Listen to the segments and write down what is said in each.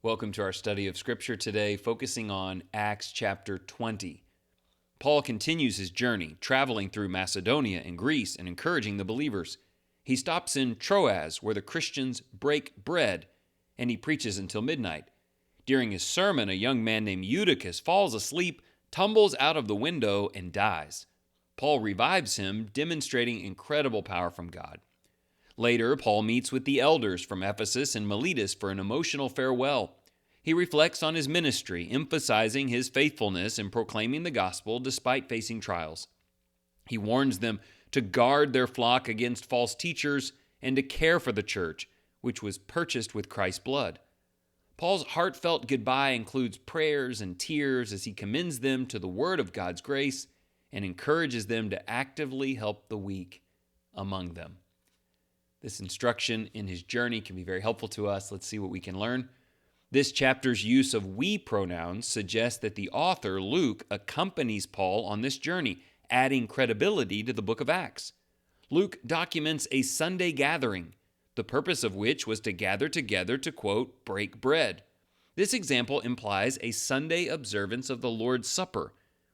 Welcome to our study of Scripture today, focusing on Acts chapter 20. Paul continues his journey, traveling through Macedonia and Greece and encouraging the believers. He stops in Troas, where the Christians break bread, and he preaches until midnight. During his sermon, a young man named Eutychus falls asleep, tumbles out of the window, and dies. Paul revives him, demonstrating incredible power from God. Later, Paul meets with the elders from Ephesus and Miletus for an emotional farewell. He reflects on his ministry, emphasizing his faithfulness in proclaiming the gospel despite facing trials. He warns them to guard their flock against false teachers and to care for the church, which was purchased with Christ's blood. Paul's heartfelt goodbye includes prayers and tears as he commends them to the word of God's grace and encourages them to actively help the weak among them. This instruction in his journey can be very helpful to us. Let's see what we can learn. This chapter's use of we pronouns suggests that the author, Luke, accompanies Paul on this journey, adding credibility to the book of Acts. Luke documents a Sunday gathering, the purpose of which was to gather together to, quote, break bread. This example implies a Sunday observance of the Lord's Supper,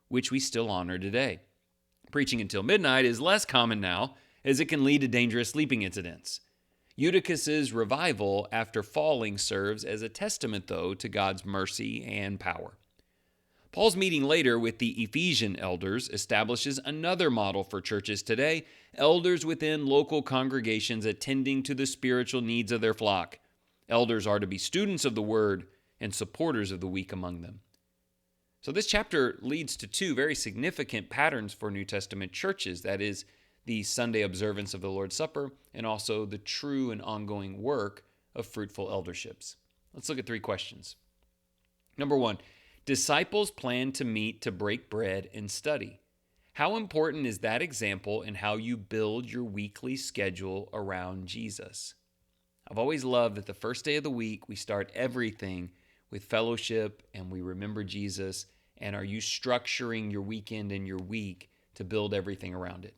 which we still honor today. Preaching until midnight is less common now, as it can lead to dangerous sleeping incidents. Eutychus's revival after falling serves as a testament, though, to God's mercy and power. Paul's meeting later with the Ephesian elders establishes another model for churches today, elders within local congregations attending to the spiritual needs of their flock. Elders are to be students of the word and supporters of the weak among them. So this chapter leads to two very significant patterns for New Testament churches, that is, the Sunday observance of the Lord's Supper, and also the true and ongoing work of fruitful elderships. Let's look at three questions. Number one, disciples plan to meet to break bread and study. How important is that example in how you build your weekly schedule around Jesus? I've always loved that the first day of the week, we start everything with fellowship and we remember Jesus. And are you structuring your weekend and your week to build everything around it?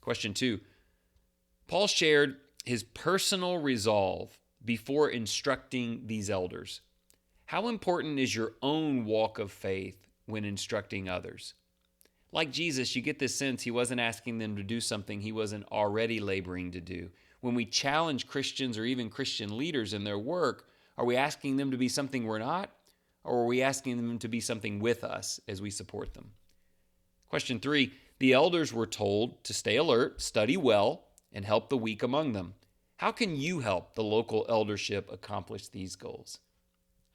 Question two, Paul shared his personal resolve before instructing these elders. How important is your own walk of faith when instructing others? Like Jesus, you get this sense he wasn't asking them to do something he wasn't already laboring to do. When we challenge Christians or even Christian leaders in their work, are we asking them to be something we're not? Or are we asking them to be something with us as we support them? Question three, the elders were told to stay alert, study well, and help the weak among them. How can you help the local eldership accomplish these goals?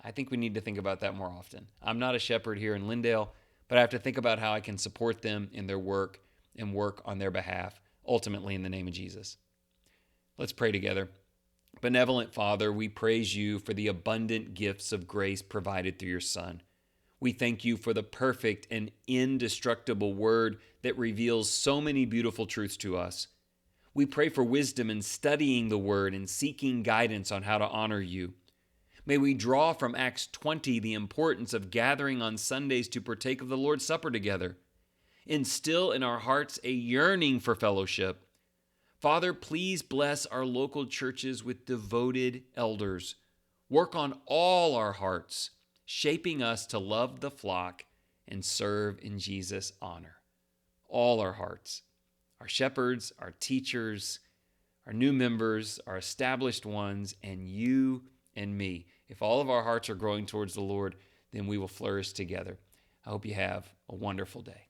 I think we need to think about that more often. I'm not a shepherd here in Lindale, but I have to think about how I can support them in their work and work on their behalf, ultimately in the name of Jesus. Let's pray together. Benevolent Father, we praise you for the abundant gifts of grace provided through your Son. We thank you for the perfect and indestructible word that reveals so many beautiful truths to us. We pray for wisdom in studying the word and seeking guidance on how to honor you. May we draw from Acts 20 the importance of gathering on Sundays to partake of the Lord's Supper together. Instill in our hearts a yearning for fellowship. Father, please bless our local churches with devoted elders. Work on all our hearts, shaping us to love the flock and serve in Jesus' honor. All our hearts, our shepherds, our teachers, our new members, our established ones, and you and me. If all of our hearts are growing towards the Lord, then we will flourish together. I hope you have a wonderful day.